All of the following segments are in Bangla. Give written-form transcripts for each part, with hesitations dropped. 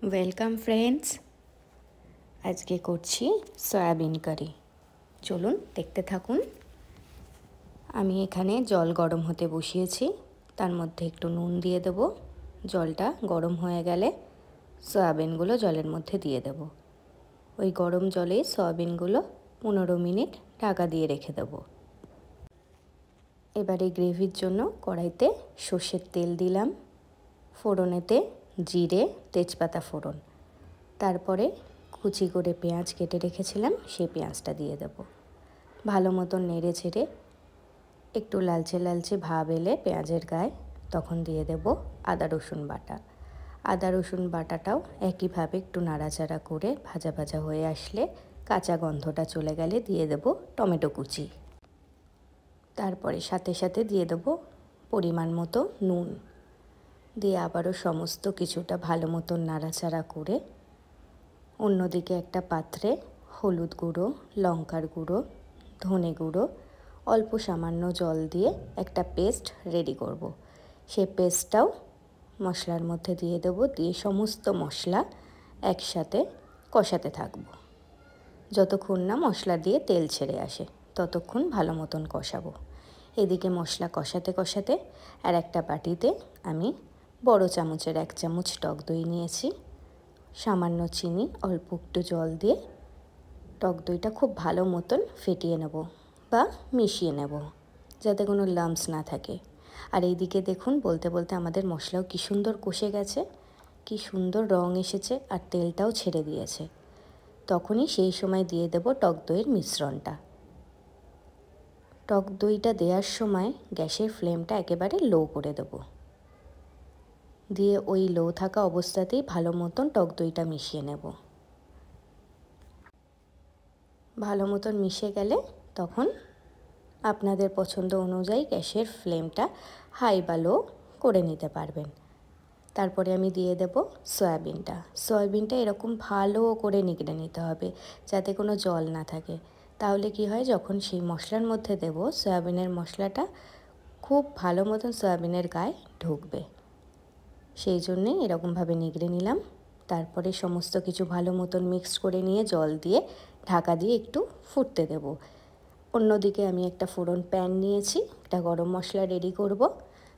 Welcome friends. আজকে করছি সয়াবিন কারি। চলুন দেখতে থাকুন। আমি এখানে জল গরম হতে বসিয়েছি, তার মধ্যে একটু নুন দিয়ে দেব। জলটা গরম হয়ে গেলে সয়াবিনগুলো জলের মধ্যে দিয়ে দেব। ওই গরম জলে সয়াবিনগুলো 15 মিনিট ঢাকা দিয়ে রেখে দেব। এবারে গ্রেভির জন্য কড়াইতে সর্ষের তেল দিলাম, ফোড়নেতে জিরে তেজপাতা ফোড়ন, তারপরে কুচি করে পেঁয়াজ কেটে রেখেছিলাম সেই পেঁয়াজটা দিয়ে দেব। ভালো মতন নেড়ে ছেড়ে একটু লালচে লালচে ভাব এলে পেঁয়াজের গায়ে তখন দিয়ে দেব আদা রসুন বাটা। আদা রসুন বাটাটাও একইভাবে একটু নাড়াচাড়া করে ভাজা ভাজা হয়ে আসলে কাঁচা গন্ধটা চলে গেলে দিয়ে দেব টমেটো কুচি। তারপরে সাথে সাথে দিয়ে দেব পরিমাণ মতো নুন, দিয়ে আবারও সমস্ত কিছুটা ভালো মতন নাড়াচাড়া করে অন্যদিকে একটা পাত্রে হলুদ গুঁড়ো, লঙ্কার গুঁড়ো, ধনে গুঁড়ো, অল্প সামান্য জল দিয়ে একটা পেস্ট রেডি করব। সেই পেস্টটাও মশলার মধ্যে দিয়ে দেব, দিয়ে সমস্ত মশলা একসাথে কষাতে থাকব। যতক্ষণ না মশলা দিয়ে তেল ছেড়ে আসে ততক্ষণ ভালো মতন কষাবো। এদিকে মশলা কষাতে কষাতে আর একটা বাটিতে আমি বড় চামচের 1 চামচ টক দই নিয়েছি, সামান্য চিনি, অল্প একটু জল দিয়ে টক দইটা খুব ভালো মতন ফেটিয়ে নেব বা মিশিয়ে নেব, যাতে কোনো লাম্পস না থাকে। আর এইদিকে দেখুন বলতে বলতে আমাদের মশলাও কি সুন্দর কষে গেছে, কি সুন্দর রং এসেছে আর তেলটাও ছেড়ে দিয়েছে। তখনই সেই সময় দিয়ে দেব টক দইয়ের মিশ্রণটা। টক দইটা দেওয়ার সময় গ্যাসের ফ্লেমটা একেবারে লো করে দেব, দিয়ে ওই লো থাকা অবস্থাতেই ভালো মতন টক দইটা মিশিয়ে নেব। ভালো মতন মিশে গেলে তখন আপনাদের পছন্দ অনুযায়ী গ্যাসের ফ্লেমটা হাই বা লো করে নিতে পারবেন। তারপরে আমি দিয়ে দেব সয়াবিনটা। সয়াবিনটা এরকম ভালো করে নিগড়ে নিতে হবে যাতে কোনো জল না থাকে, তাহলে কি হয় যখন সেই মশলার মধ্যে দেব সয়াবিনের মশলাটা খুব ভালো মতন সয়াবিনের গায়ে ঢুকবে। সেই জন্যে এরকমভাবে নিগড়ে নিলাম। তারপরে সমস্ত কিছু ভালো মতন মিক্সড করে নিয়ে জল দিয়ে ঢাকা দিয়ে একটু ফুটতে দেব। অন্যদিকে আমি একটা ফোড়ন প্যান নিয়েছি, একটা গরম মশলা রেডি করব।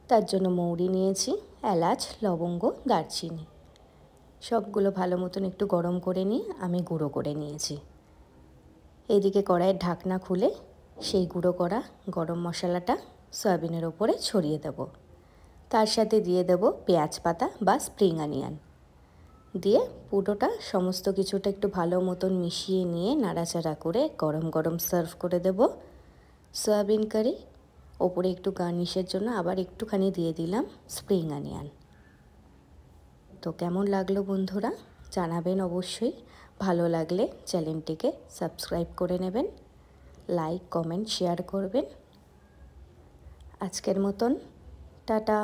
তার জন্য মৌরি নিয়েছি, এলাচ, লবঙ্গ, দারচিনি, সবগুলো ভালো মতন একটু গরম করে নিয়ে আমি গুঁড়ো করে নিয়েছি। এইদিকে কড়াইয়ের ঢাকনা খুলে সেই গুঁড়ো করা গরম মশলাটা সয়াবিনের ওপরে ছড়িয়ে দেব। তার সাথে দিয়ে দেব পেঁয়াজ পাতা বা স্প্রিং অনিয়ন, দিয়ে পুরোটা সমস্ত কিছুটা একটু ভালো মতন মিশিয়ে নিয়ে নাড়াচাড়া করে গরম গরম সার্ভ করে দেব সয়াবিন কারি। ওপরে একটু গার্নিশের জন্য আবার একটুখানি দিয়ে দিলাম স্প্রিং অনিয়ন। তো কেমন লাগলো বন্ধুরা জানাবেন অবশ্যই। ভালো লাগলে চ্যানেলটিকে সাবস্ক্রাইব করে নেবেন, লাইক, কমেন্ট, শেয়ার করবেন। আজকের মতন টাটা।